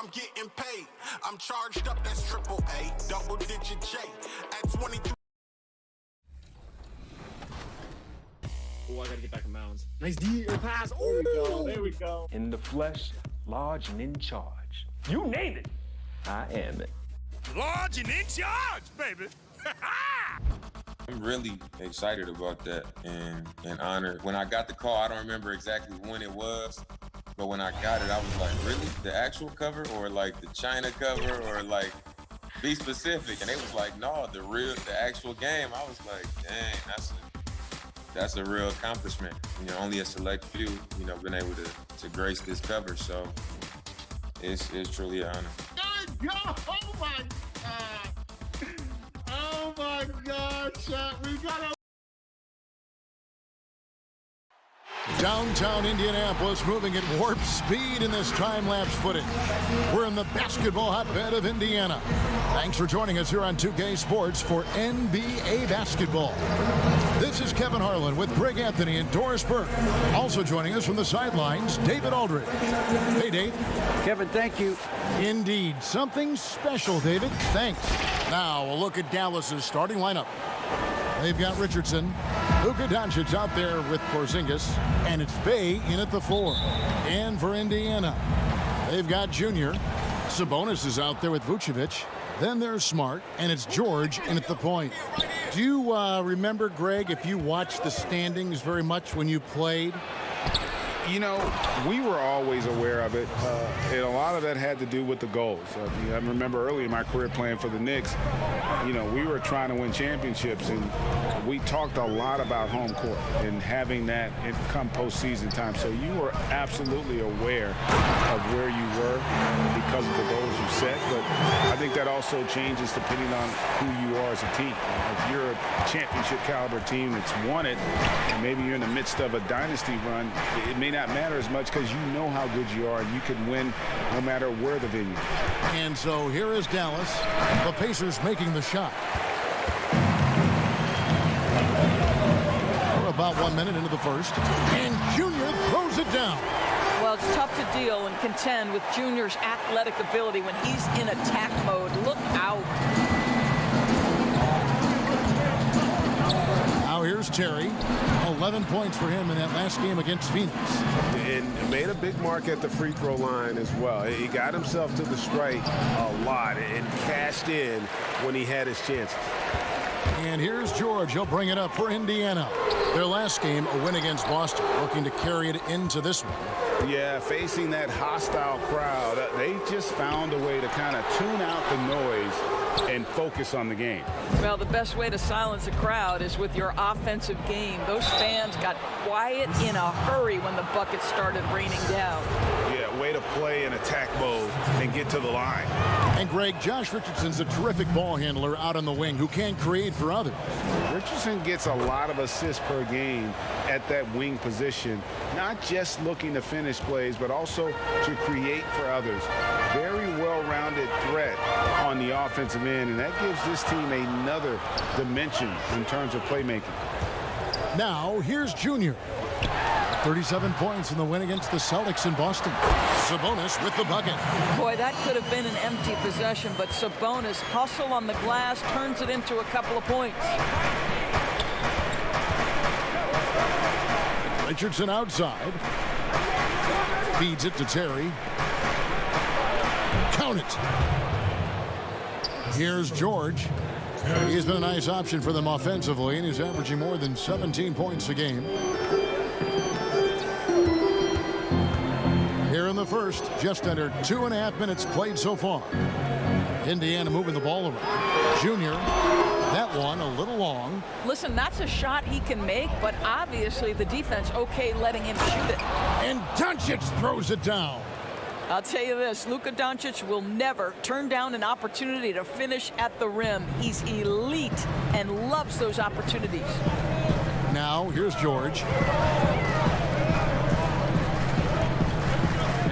I'm getting paid. I'm charged up, that's triple A, double digit J. At 23. Oh, I gotta get back in bounds. Nice D pass. Oh, there we go. In the flesh, large and in charge. You name it, I am it. Large and in charge, baby. I'm really excited about that and honored. When I got the call, I don't remember exactly when it was, but when I got it, I was like, really? The actual cover or like the China cover or like be specific? And they was like, no, the actual game. I was like, dang, that's a real accomplishment. You know, only a select few, you know, been able to grace this cover. So it's truly an honor. Oh my God. Oh my God, Shaq. We got a downtown Indianapolis moving at warp speed in this time-lapse footage. We're in the basketball hotbed of Indiana. Thanks for joining us here on 2K Sports for NBA basketball. This is Kevin Harlan with Greg Anthony and Doris Burke. Also joining us from the sidelines, David Aldridge. Hey, Dave. Kevin, thank you. Indeed. Something special, David. Thanks. Now, a look at Dallas's starting lineup. They've got Richardson, Luka Doncic out there with Porzingis, and it's Bey in at the 4. And for Indiana, they've got Junior. Sabonis is out there with Vucevic. Then there's Smart, and it's George in at the point. Do you remember, Greg, if you watched the standings very much when you played? You know, we were always aware of it, and a lot of that had to do with the goals. I remember early in my career playing for the Knicks, you know, we were trying to win championships, and we talked a lot about home court and having that come postseason time. So you were absolutely aware of where you were because of the goals you set, but I think that also changes depending on who you are as a team. If you're a championship caliber team that's won it, and maybe you're in the midst of a dynasty run, it may not matter as much because you know how good you are and you can win no matter where the venue. And so here is Dallas, the Pacers making the shot. We're about 1 minute into the first, and Junior throws it down. Well, it's tough to deal and contend with Junior's athletic ability when he's in attack mode. Look out. Now here's Terry. 11 points for him in that last game against Phoenix. And made a big mark at the free throw line as well. He got himself to the strike a lot and cashed in when he had his chances. And here's George. He'll bring it up for Indiana. Their last game, a win against Boston, looking to carry it into this one. Yeah, facing that hostile crowd, they just found a way to kind of tune out the noise and focus on the game. Well, the best way to silence a crowd is with your offensive game. Those fans got quiet in a hurry when the buckets started raining down. Yeah, way to play in attack mode and get to the line. And Greg, Josh Richardson's a terrific ball handler out on the wing who can create for others. Richardson gets a lot of assists per game at that wing position, not just looking to finish plays, but also to create for others. Very well-rounded threat on the offensive end, and that gives this team another dimension in terms of playmaking. Now, here's Junior. 37 points in the win against the Celtics in Boston. Sabonis with the bucket. Boy, that could have been an empty possession, but Sabonis hustle on the glass, turns it into a couple of points. Richardson outside. Feeds it to Terry. Count it. Here's George. He's been a nice option for them offensively, and he's averaging more than 17 points a game. Here in the first, just under 2.5 minutes played so far. Indiana moving the ball around. Junior, that one a little long. Listen, that's a shot he can make, but obviously the defense okay letting him shoot it. And Doncic throws it down. I'll tell you this, Luka Doncic will never turn down an opportunity to finish at the rim. He's elite and loves those opportunities. Now, here's George.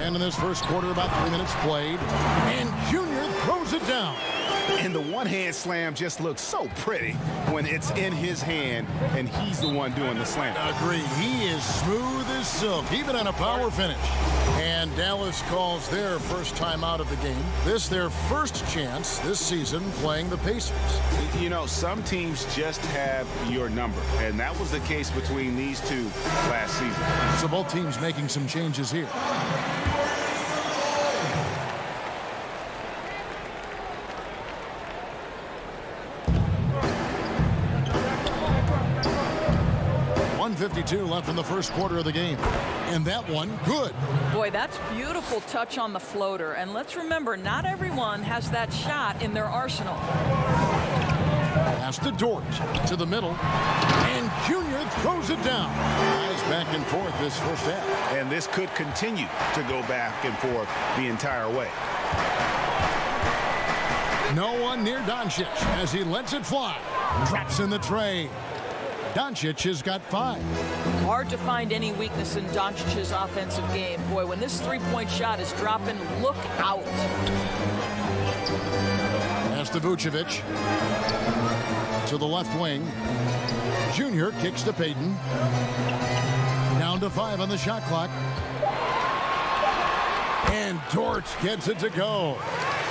And in this first quarter, about 3 minutes played. And Junior throws it down. And the one-hand slam just looks so pretty when it's in his hand and he's the one doing the slam. Agreed. He is smooth as silk, even on a power finish. And Dallas calls their first time out of the game. This their first chance this season playing the Pacers. You know, some teams just have your number, and that was the case between these two last season. So both teams making some changes here. .152 left in the first quarter of the game. And that one, good. Boy, that's beautiful touch on the floater. And let's remember, not everyone has that shot in their arsenal. Pass to Dort to the middle. And Junior throws it down. Guys back and forth this first half. And this could continue to go back and forth the entire way. No one near Doncic as he lets it fly. Drops in the tray. Doncic has got 5. Hard to find any weakness in Doncic's offensive game. Boy, when this three-point shot is dropping, look out. Pass to Vucevic. To the left wing. Junior kicks to Payton. Down to 5 on the shot clock. And Dort gets it to go.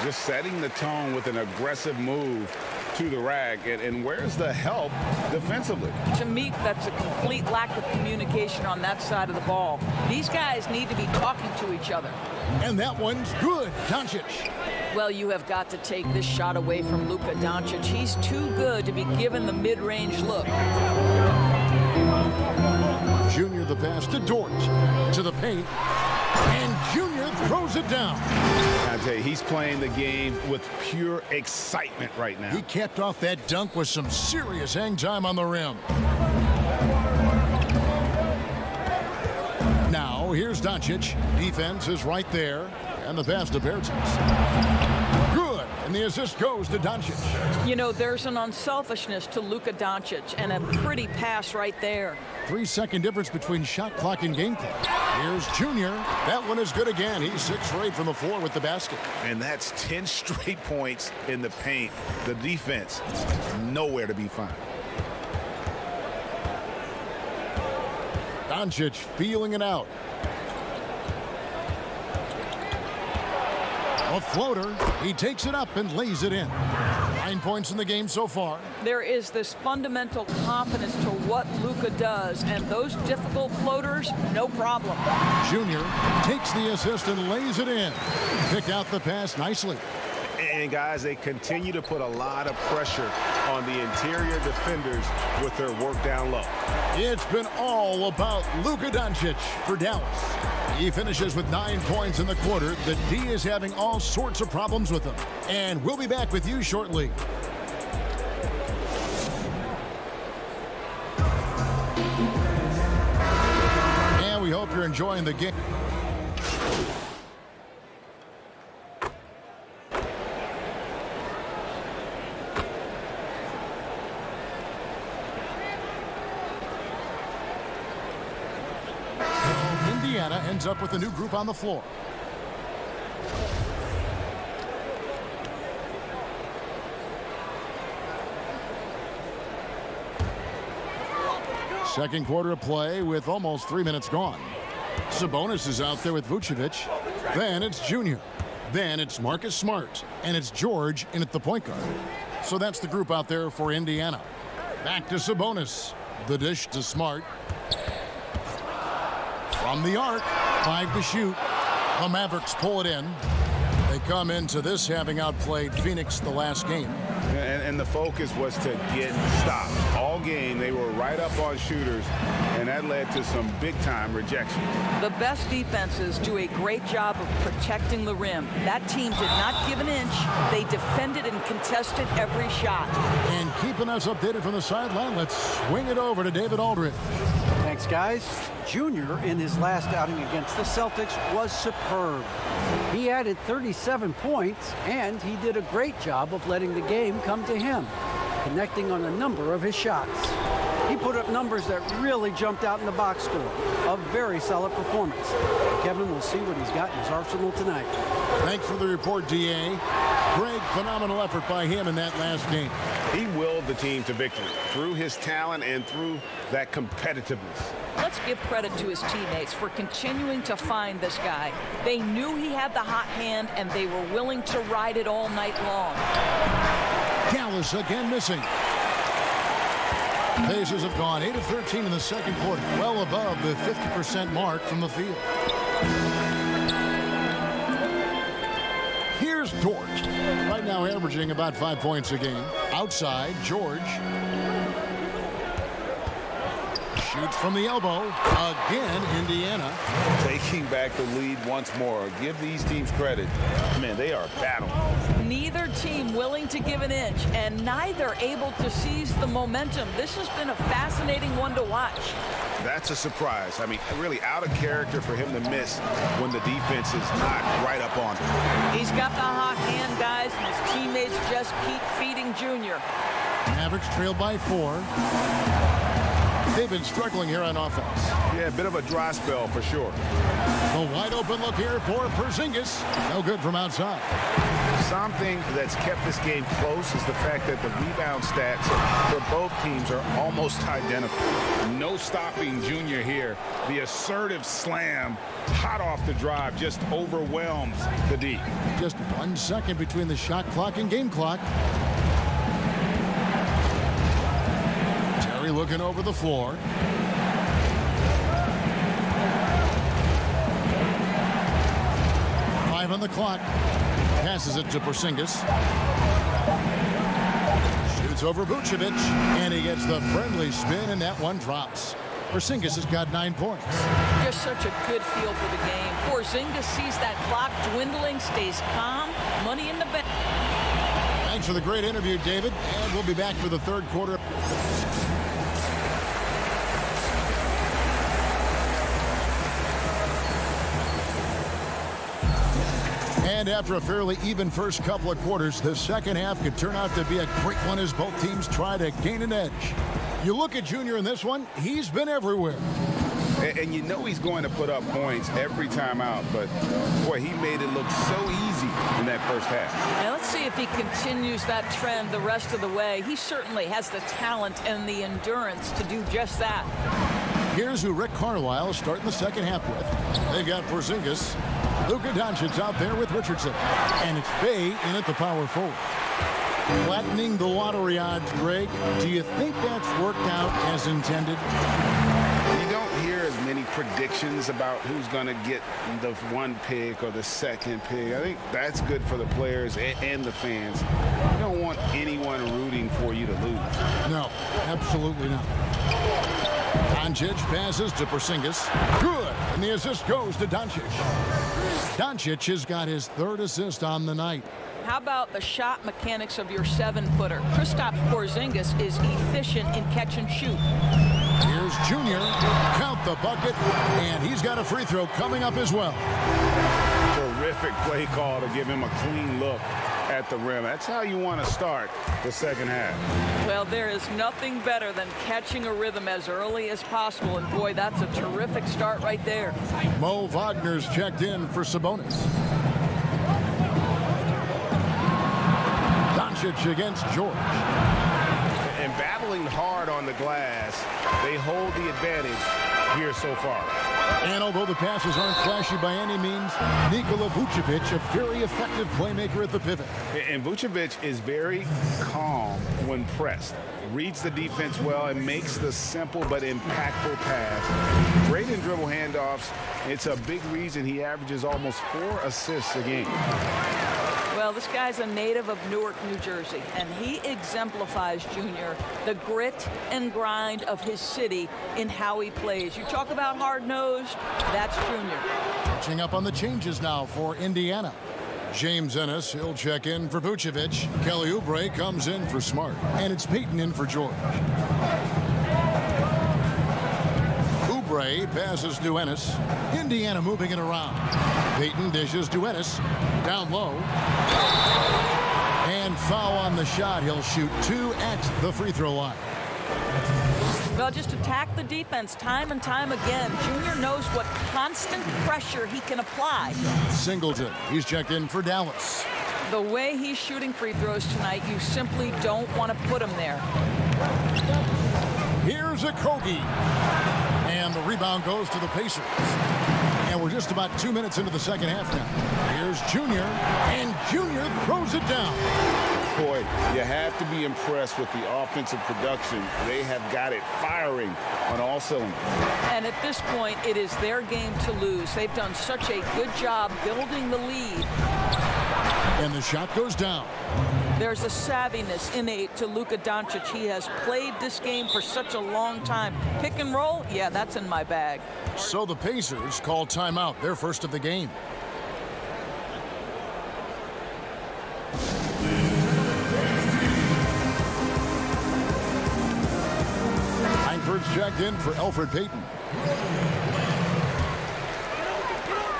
Just setting the tone with an aggressive move to the rack. And where's the help defensively? To me, that's a complete lack of communication on that side of the ball. These guys need to be talking to each other. And that one's good. Doncic. Well, you have got to take this shot away from Luka Doncic. He's too good to be given the mid-range look. Junior the pass to Dort. To the paint. And Junior throws it down. I tell you, he's playing the game with pure excitement right now. He capped off that dunk with some serious hang time on the rim. Now, here's Doncic. Defense is right there. And the pass to Bertans. Good. And the assist goes to Doncic. You know, there's an unselfishness to Luka Doncic, and a pretty pass right there. 3-second difference between shot clock and game clock. Here's Junior. That one is good again. He's 6 for 8 from the floor with the basket. And that's 10 straight points in the paint. The defense, nowhere to be found. Doncic feeling it out. A floater. He takes it up and lays it in. 9 points in the game so far. There is this fundamental confidence to what Luka does, and those difficult floaters, no problem. Junior takes the assist and lays it in. Pick out the pass nicely. And guys, they continue to put a lot of pressure on the interior defenders with their work down low. It's been all about Luka Doncic for Dallas. He finishes with 9 points in the quarter. The D is having all sorts of problems with him. And we'll be back with you shortly. And we hope you're enjoying the game. Indiana ends up with a new group on the floor. Second quarter of play with almost 3 minutes gone. Sabonis is out there with Vucevic. Then it's Junior. Then it's Marcus Smart. And it's George in at the point guard. So that's the group out there for Indiana. Back to Sabonis. The dish to Smart. From the arc, 5 to shoot. The Mavericks pull it in. They come into this having outplayed Phoenix the last game. And the focus was to get stops. All game, they were right up on shooters, and that led to some big-time rejection. The best defenses do a great job of protecting the rim. That team did not give an inch. They defended and contested every shot. And keeping us updated from the sideline, let's swing it over to David Aldridge. Thanks, guys. Junior, in his last outing against the Celtics, was superb. He added 37 points, and he did a great job of letting the game come to him, connecting on a number of his shots. He put up numbers that really jumped out in the box score. A very solid performance. Kevin will see what he's got in his arsenal tonight. Thanks for the report, D.A. Great, phenomenal effort by him in that last game. He willed the team to victory through his talent and through that competitiveness. Let's give credit to his teammates for continuing to find this guy. They knew he had the hot hand, and they were willing to ride it all night long. Dallas again missing. Pacers have gone 8 of 13 in the second quarter, well above the 50% mark from the field. Here's Dort. Right now averaging about 5 points a game. Outside, George. Shoots from the elbow. Again, Indiana. Taking back the lead once more. Give these teams credit. Man, they are battling. Neither team willing to give an inch, and neither able to seize the momentum. This has been a fascinating one to watch. That's a surprise. I mean, really out of character for him to miss when the defense is not right up on him. He's got the hot hand, guys, and his teammates just keep feeding Junior. Mavericks trailed by 4. They've been struggling here on offense. Yeah, a bit of a dry spell for sure. A wide open look here for Porzingis. No good from outside. Something that's kept this game close is the fact that the rebound stats for both teams are almost identical. No stopping Junior here. The assertive slam, hot off the drive, just overwhelms the D. Just 1 second between the shot clock and game clock. Terry looking over the floor. Five on the clock. Passes it to Porzingis. Shoots over Vucevic, and he gets the friendly spin, and that one drops. Porzingis has got 9 points. Just such a good feel for the game. Porzingis sees that clock dwindling, stays calm, money in the bank. Thanks for the great interview, David, and we'll be back for the third quarter. And after a fairly even first couple of quarters, the second half could turn out to be a great one as both teams try to gain an edge. You look at Junior in this one, he's been everywhere. And you know he's going to put up points every time out, but boy, he made it look so easy in that first half. Now let's see if he continues that trend the rest of the way. He certainly has the talent and the endurance to do just that. Here's who Rick Carlisle is starting the second half with. They've got Porzingis. Luka Doncic out there with Richardson. And it's Bey in at the power forward. Flattening the lottery odds, Greg. Do you think that's worked out as intended? You don't hear as many predictions about who's going to get the 1 pick or the 2nd pick. I think that's good for the players and the fans. You don't want anyone rooting for you to lose. No, absolutely not. Doncic passes to Porzingis. Good. And the assist goes to Doncic. Doncic has got his 3rd assist on the night. How about the shot mechanics of your 7-footer? Kristaps Porzingis is efficient in catch and shoot. Here's Junior. Count the bucket. And he's got a free throw coming up as well. Terrific play call to give him a clean look at the rim. That's how you want to start the second half. Well, there is nothing better than catching a rhythm as early as possible. And boy, that's a terrific start right there. Mo Wagner's checked in for Sabonis. Doncic against George. And battling hard on the glass, they hold the advantage here so far. And although the passes aren't flashy by any means, Nikola Vucevic, a very effective playmaker at the pivot. And Vucevic is very calm when pressed. Reads the defense well and makes the simple but impactful pass. Great in dribble handoffs. It's a big reason he averages almost 4 assists a game. Well, this guy's a native of Newark, New Jersey, and he exemplifies, Junior, the grit and grind of his city in how he plays. You talk about hard-nosed, that's Junior. Catching up on the changes now for Indiana. James Ennis, he'll check in for Vucevic. Kelly Oubre comes in for Smart. And it's Peyton in for George. Oubre passes to Ennis. Indiana moving it around. Peyton dishes to Ennis. Down low. And foul on the shot. He'll shoot 2 at the free throw line. Well, just attack the defense time and time again. Junior knows what constant pressure he can apply. Singleton, he's checked in for Dallas. The way he's shooting free throws tonight, you simply don't want to put him there. Here's Okogie. And the rebound goes to the Pacers. And we're just about 2 minutes into the second half now. Here's Junior, and Junior throws it down. Boy, you have to be impressed with the offensive production. They have got it firing on all cylinders. And at this point, it is their game to lose. They've done such a good job building the lead. And the shot goes down. There's a savviness innate to Luka Doncic. He has played this game for such a long time. Pick and roll, yeah, that's in my bag. So the Pacers call timeout, their first of the game. Langford's checked in for Elfrid Payton.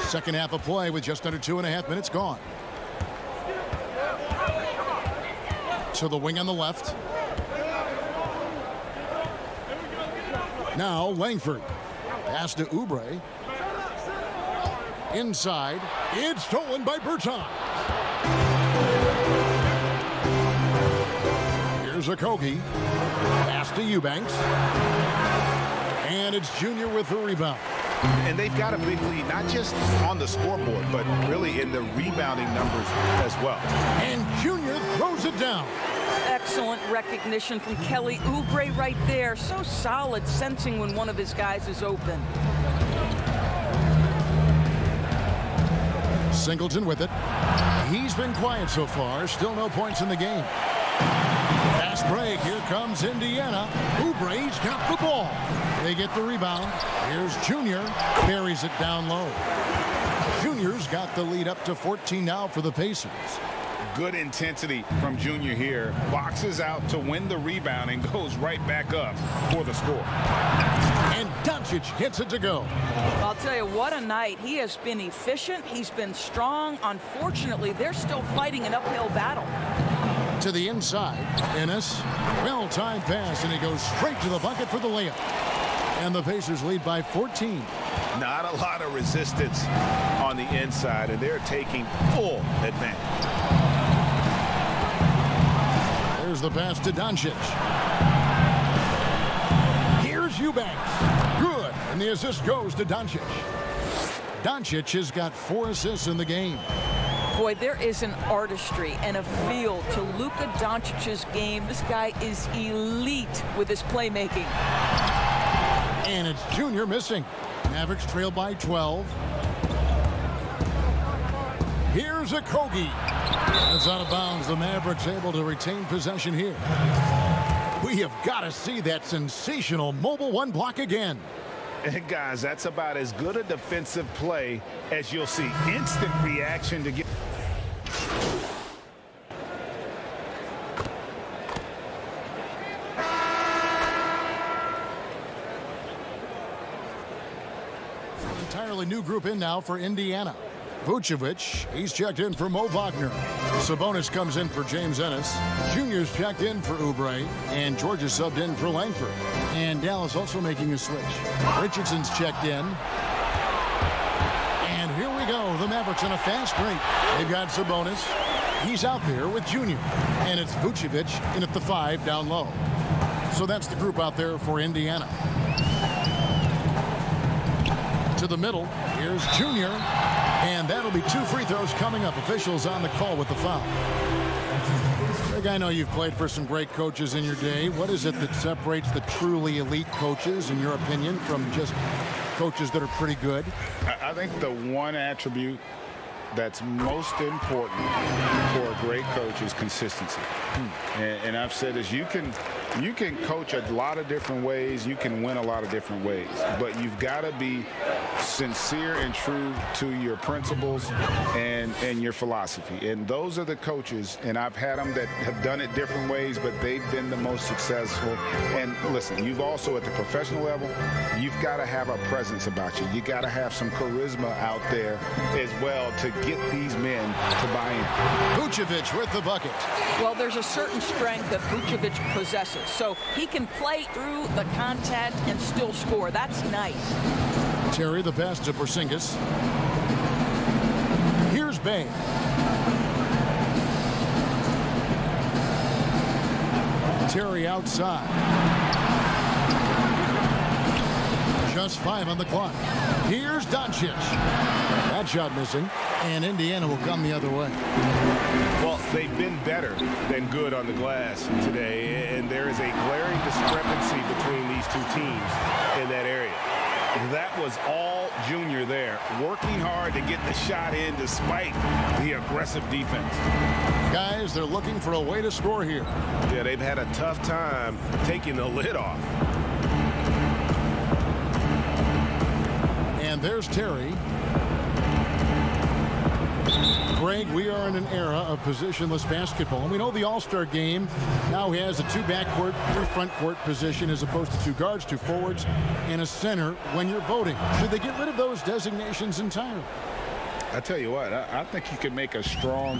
Second half of play with just under 2.5 minutes gone. To the wing on the left. Now Langford. Pass to Oubre. Inside. It's stolen by Bertans. Here's Okogie. Pass to Eubanks. And it's Junior with the rebound. And they've got a big lead, not just on the scoreboard, but really in the rebounding numbers as well. And Junior throws it down. Excellent recognition from Kelly Oubre right there. So solid, sensing when one of his guys is open. Singleton with it. He's been quiet so far. Still no points in the game. Fast break. Here comes Indiana. Oubre's got the ball. They get the rebound. Here's Junior. Buries it down low. Junior's got the lead up to 14 now for the Pacers. Good intensity from Junior here. Boxes out to win the rebound and goes right back up for the score. And Doncic hits it to go. I'll tell you, what a night. He has been efficient. He's been strong. Unfortunately, they're still fighting an uphill battle. To the inside. Ennis. Well-timed pass, and he goes straight to the bucket for the layup. And the Pacers lead by 14. Not a lot of resistance on the inside, and they're taking full advantage. There's the pass to Doncic. Here's Eubanks. Good. And the assist goes to Doncic. Doncic has got 4 assists in the game. Boy, there is an artistry and a feel to Luka Doncic's game. This guy is elite with his playmaking. And it's Junior missing. Mavericks trail by 12. Here's Okogie. That's out of bounds. The Mavericks able to retain possession here. We have got to see that sensational mobile one block again. And guys, that's about as good a defensive play as you'll see. Instant reaction to get. Entirely new group in now for Indiana. Vucevic, he's checked in for Mo Wagner. Sabonis comes in for James Ennis. Junior's checked in for Oubre. And George is subbed in for Langford. And Dallas also making a switch. Richardson's checked in. And here we go. The Mavericks on a fast break. They've got Sabonis. He's out there with Junior. And it's Vucevic in at the 5 down low. So that's the group out there for Indiana. To the middle. Here's Junior. And that'll be 2 free throws coming up. Officials on the call with the foul. Greg, I know you've played for some great coaches in your day. What is it that separates the truly elite coaches, in your opinion, from just coaches that are pretty good? I think the one attribute that's most important for a great coach is consistency. And I've said this, you can coach a lot of different ways, you can win a lot of different ways, but you've got to be sincere and true to your principles and your philosophy. And those are the coaches, and I've had them that have done it different ways, but they've been the most successful. And listen, you've also, at the professional level, you've got to have a presence about you. You got to have some charisma out there as well to get these men to buy in. Vucevic with the bucket. Well, there's a certain strength that Vucevic possesses, so he can play through the contact and still score. That's nice. Terry, the pass to Porzingis. Here's Bey. Terry outside. Just 5 on the clock. Here's Doncic. That shot missing, and Indiana will come the other way. Well, they've been better than good on the glass today, and there is a glaring discrepancy between these two teams in that area. That was all Junior there, working hard to get the shot in despite the aggressive defense. Guys, they're looking for a way to score here. Yeah, they've had a tough time taking the lid off. And there's Terry. Greg, we are in an era of positionless basketball. And we know the All-Star game now has a 2 backcourt, 3 front court position as opposed to 2 guards, 2 forwards, and a center when you're voting. Should they get rid of those designations entirely? I tell you what, I think you could make a strong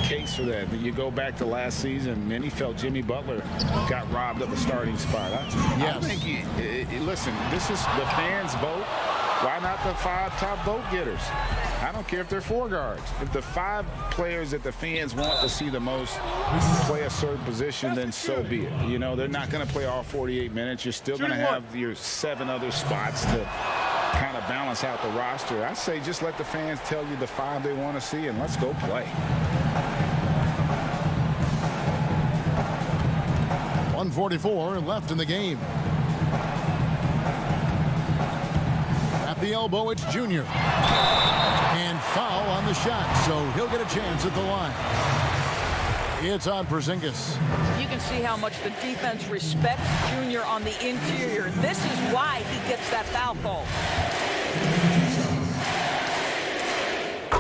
case for that. You go back to last season, many felt Jimmy Butler got robbed of a starting spot. Yes. I think, listen, this is the fans' vote. Why not the 5 top vote getters? I don't care if they're 4 guards. If the 5 players that the fans want to see the most play a certain position, then so be it. You know, they're not going to play all 48 minutes. You're still going to have your 7 other spots to kind of balance out the roster. I say just let the fans tell you the 5 they want to see, and let's go play. 1:44 left in the game. At the elbow, it's Junior. And foul on the shot, so he'll get a chance at the line. It's on Porzingis. You can see how much the defense respects Junior on the interior. This is why he gets that foul call.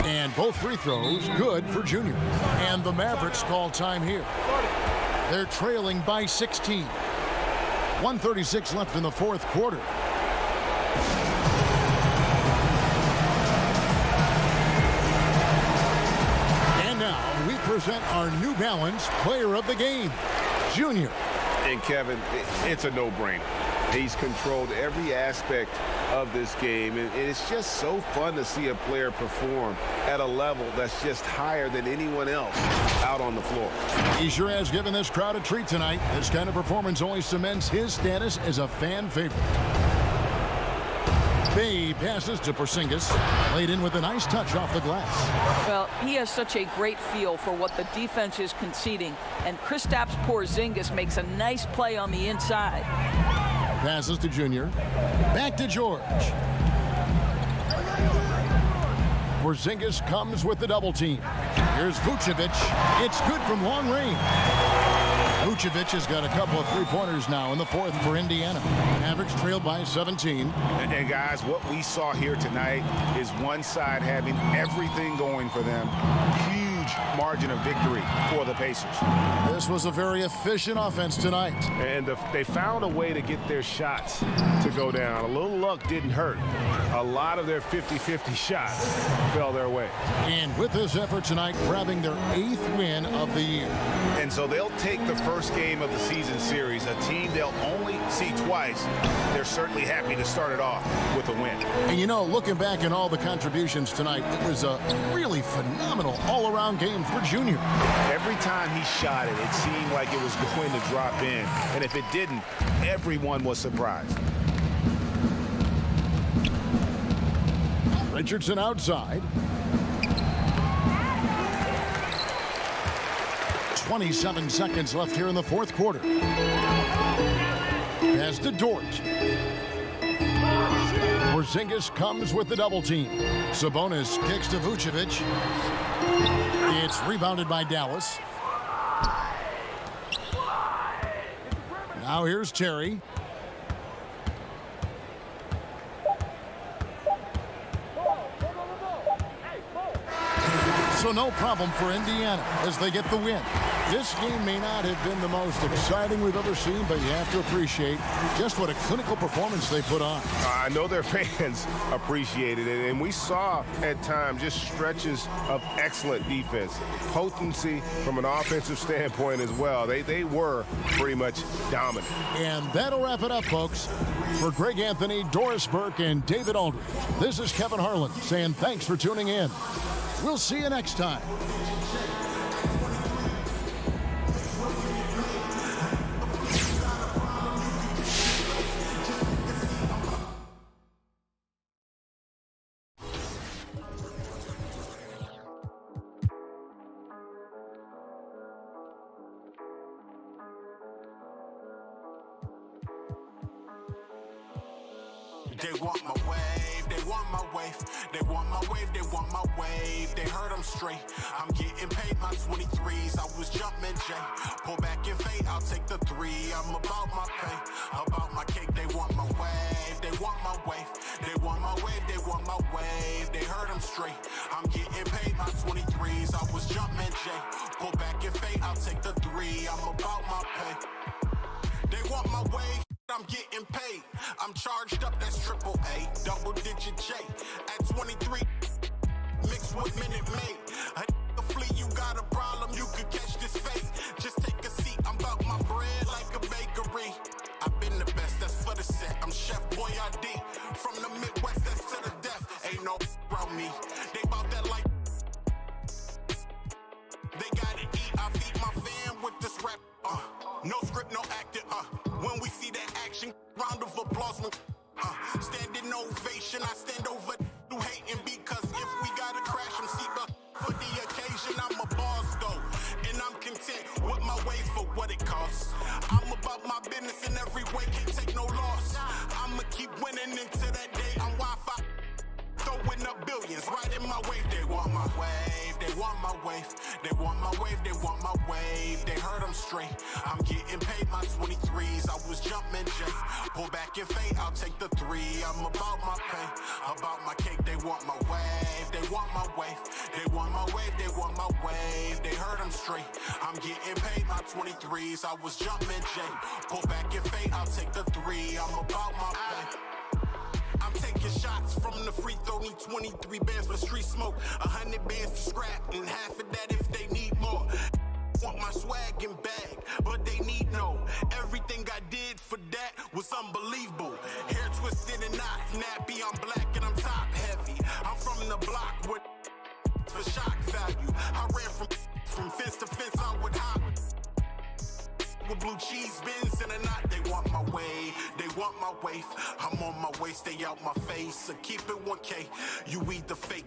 And both free throws good for Junior. And the Mavericks call time here. They're trailing by 16. 1:36 left in the 4th quarter. And now we present our New Balance Player of the Game, Junior. And Kevin, it's a no-brainer. He's controlled every aspect of this game, and it's just so fun to see a player perform at a level that's just higher than anyone else out on the floor. He sure has given this crowd a treat tonight. This kind of performance only cements his status as a fan favorite. Bay passes to Porzingis, laid in with a nice touch off the glass. Well, he has such a great feel for what the defense is conceding, and Kristaps Porzingis makes a nice play on the inside. Passes to Junior. Back to George. Porzingis comes with the double team. Here's Vucevic. It's good from long range. Vucevic has got a couple of 3-pointers now in the 4th for Indiana. Mavericks trailed by 17. And guys, what we saw here tonight is one side having everything going for them. Huge margin of victory for the Pacers. This was a very efficient offense tonight. And they found a way to get their shots to go down. A little luck didn't hurt. A lot of their 50-50 shots fell their way. And with this effort tonight, grabbing their 8th win of the year. And so they'll take the first game of the season series, a team they'll only see twice. They're certainly happy to start it off with a win. And you know, looking back at all the contributions tonight, it was a really phenomenal all-around game for Junior. Every time he shot it, it seemed like it was going to drop in. And if it didn't, everyone was surprised. Richardson outside. 27 seconds left here in the 4th quarter. Pass to Dort. Porzingis comes with the double team. Sabonis kicks to Vucevic. It's rebounded by Dallas. Now here's Terry. So no problem for Indiana as they get the win. This game may not have been the most exciting we've ever seen, but you have to appreciate just what a clinical performance they put on. I know their fans appreciated it, and we saw at times just stretches of excellent defense. Potency from an offensive standpoint as well. They were pretty much dominant. And that'll wrap it up, folks. For Greg Anthony, Doris Burke, and David Aldridge, this is Kevin Harlan saying thanks for tuning in. We'll see you next time. They want my wave, they want my wave. They want my wave, they want my wave. They heard I'm straight. I'm getting paid my 23s. I was jumping J. Pull back and fade, I'll take the 3. I'm about my pay, about my cake. They want my wave, they want my wave. They want my wave, they want my wave. They heard I'm straight. I'm getting paid my 23s. I was jumping J. Pull back and fade, I'll take the 3. I'm about my pay. They want my wave, I'm getting paid. I'm charged up, that's triple A, double digit J. At 23, mixed with Minute Maid. A flea, you got a problem, you could catch this fate. Just take a seat, I'm about my bread like a bakery. I've been the best, that's for the set. I'm Chef Boyardee. From the Midwest, that's to the death. Ain't no around me. They bout that like. They gotta eat, I feed my fam with this rap. No script, no acting. When we see that action, round of applause. Standing ovation, I stand over who hating because if we gotta crash them, see the for the occasion. I'm a boss though, and I'm content with my ways for what it costs. I'm about my business in every way, can't take no loss. I'ma keep winning into that day. I'm Wi-Fi. Throwing up billions right in my wave. They want my wave, they want my wave. They want my wave, they want my wave. They heard I'm straight. I'm getting paid my 23s. I was jumping J. Pull back and fade, I'll take the 3. I'm about my pay, about my cake. They want my wave, they want my wave. They want my wave, they want my wave. They heard I'm straight. I'm getting paid my 23s. I was jumping J. Pull back and fade, I'll take the 3. I'm about my pay. I'm taking shots from the free throw, need 23 bands for street smoke, 100 bands to scrap, and half of that if they need more. Want my swag and bag, but they need no. Everything I did for that was unbelievable. Hair twisted and not nappy, I'm black and I'm top heavy. I'm from the block with for shock value. I ran from fence to fence, I would hop. With blue cheese bins in a knot, they want my way, they want my wave. I'm on my way, stay out my face, so keep it 1K. You eat the fake.